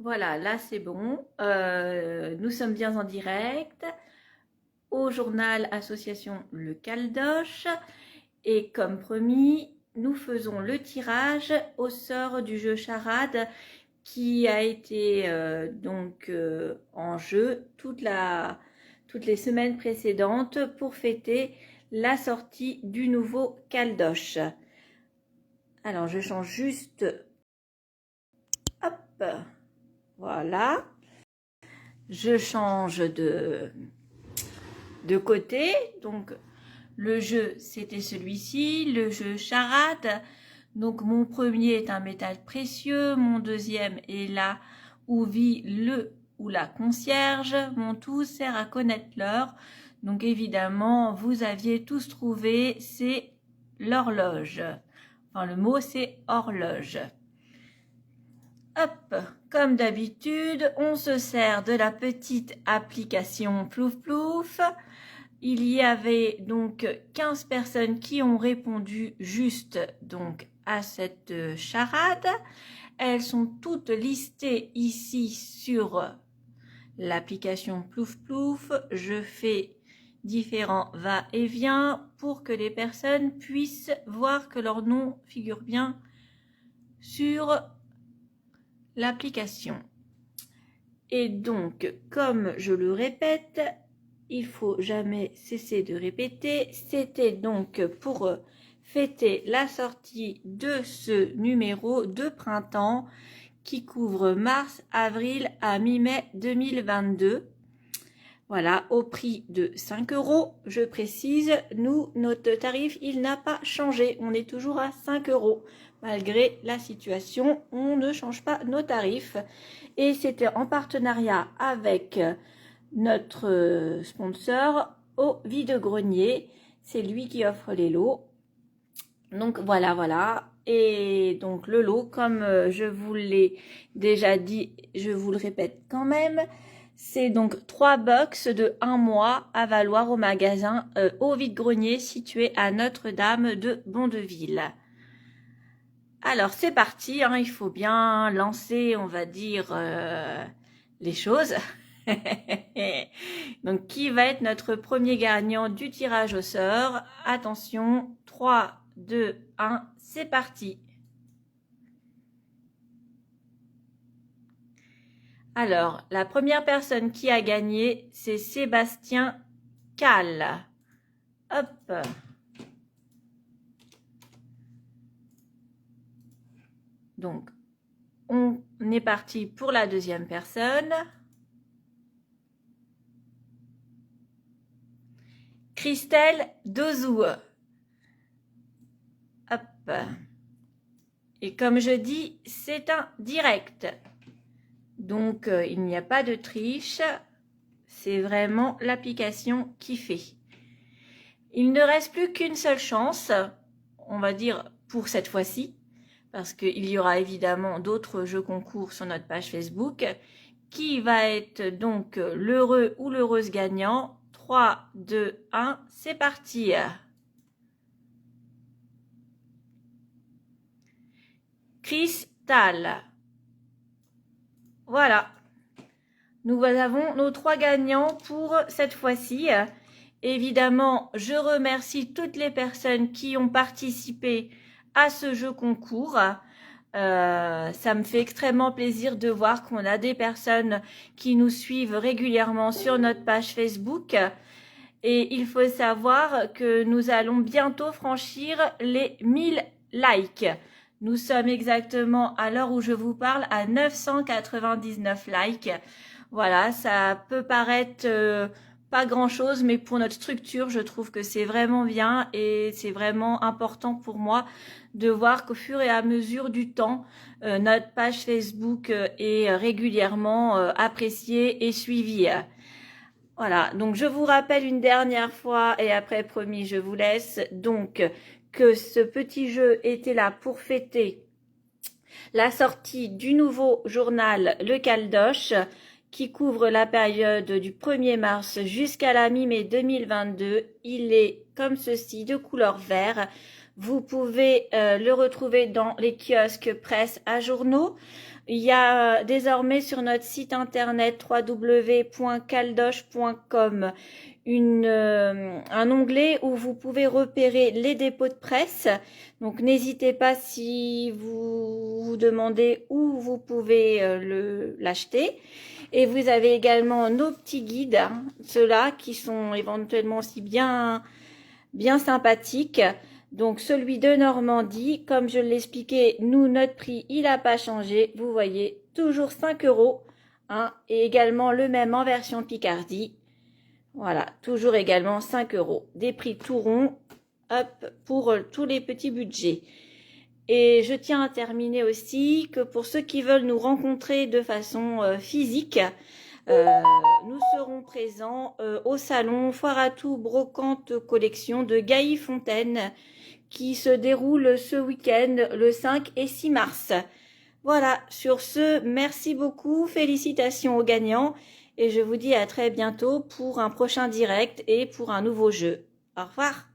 Voilà, là c'est bon. Nous sommes bien en direct au journal association Le Caldoche. Et comme promis, nous faisons le tirage au sort du jeu Charade qui a été en jeu toutes les semaines précédentes pour fêter la sortie du nouveau Caldoche. Alors je change juste, hop, voilà, je change de côté. Donc le jeu c'était celui-ci, le jeu Charade. Donc mon premier est un métal précieux, mon deuxième est là où vit le ou la concierge, mon tout sert à connaître l'heure. Donc évidemment vous aviez tous trouvé, c'est l'horloge. Enfin le mot c'est horloge. Hop, comme d'habitude, on se sert de la petite application Plouf Plouf. Il y avait donc 15 personnes qui ont répondu juste donc à cette charade. Elles sont toutes listées ici sur l'application Plouf Plouf. Je fais différents va-et-vient pour que les personnes puissent voir que leur nom figure bien sur l'application. Et donc, comme je le répète, il faut jamais cesser de répéter, c'était donc pour fêter la sortie de ce numéro de printemps qui couvre mars, avril à mi-mai 2022. Voilà, au prix de 5 €. Je précise, nous, notre tarif, il n'a pas changé. On est toujours à 5 €. Malgré la situation, on ne change pas nos tarifs. Et c'était en partenariat avec notre sponsor au vide-grenier. C'est lui qui offre les lots. Donc voilà. Et donc le lot, comme je vous l'ai déjà dit, je vous le répète quand même, c'est donc 3 box de 1 mois à valoir au magasin au vide-grenier situé à Notre-Dame de Bondeville. Alors c'est parti, hein, il faut bien lancer, on va dire, les choses. Donc qui va être notre premier gagnant du tirage au sort? Attention, 3, 2, 1, c'est parti. Alors, la première personne qui a gagné, c'est Sébastien Cal. Hop. Donc, on est parti pour la deuxième personne. Christelle Dozou. Hop. Et comme je dis, c'est un direct. Donc, il n'y a pas de triche. C'est vraiment l'application qui fait. Il ne reste plus qu'une seule chance, on va dire pour cette fois-ci, parce qu'il y aura évidemment d'autres jeux concours sur notre page Facebook. Qui va être donc l'heureux ou l'heureuse gagnant? 3, 2, 1, c'est parti. Cristal. Voilà. Nous avons nos 3 gagnants pour cette fois-ci. Évidemment, je remercie toutes les personnes qui ont participé à ce jeu concours. Ça me fait extrêmement plaisir de voir qu'on a des personnes qui nous suivent régulièrement sur notre page Facebook. Et il faut savoir que nous allons bientôt franchir les 1000 likes. Nous sommes exactement, à l'heure où je vous parle, à 999 likes. Voilà, ça peut paraître pas grand-chose, mais pour notre structure, je trouve que c'est vraiment bien et c'est vraiment important pour moi de voir qu'au fur et à mesure du temps, notre page Facebook est régulièrement appréciée et suivie. Voilà, donc je vous rappelle une dernière fois et après promis je vous laisse donc que ce petit jeu était là pour fêter la sortie du nouveau journal Le Caldoche qui couvre la période du 1er mars jusqu'à la mi-mai 2022. Il est comme ceci de couleur vert. Vous pouvez le retrouver dans les kiosques presse à journaux. Il y a désormais sur notre site internet www.caldoche.com un onglet où vous pouvez repérer les dépôts de presse. Donc n'hésitez pas si vous vous demandez où vous pouvez l'acheter. Et vous avez également nos petits guides, hein, ceux-là qui sont éventuellement aussi bien sympathiques. Donc celui de Normandie, comme je l'expliquais, nous notre prix il n'a pas changé. Vous voyez, toujours 5 €, hein, et également le même en version Picardie. Voilà, toujours également 5 €. Des prix tout ronds, hop, pour tous les petits budgets. Et je tiens à terminer aussi que pour ceux qui veulent nous rencontrer de façon physique, nous serons présents au salon Foire à tout Brocante Collection de Gailly-Fontaine qui se déroule ce week-end le 5 et 6 mars. Voilà, sur ce, merci beaucoup, félicitations aux gagnants et je vous dis à très bientôt pour un prochain direct et pour un nouveau jeu. Au revoir.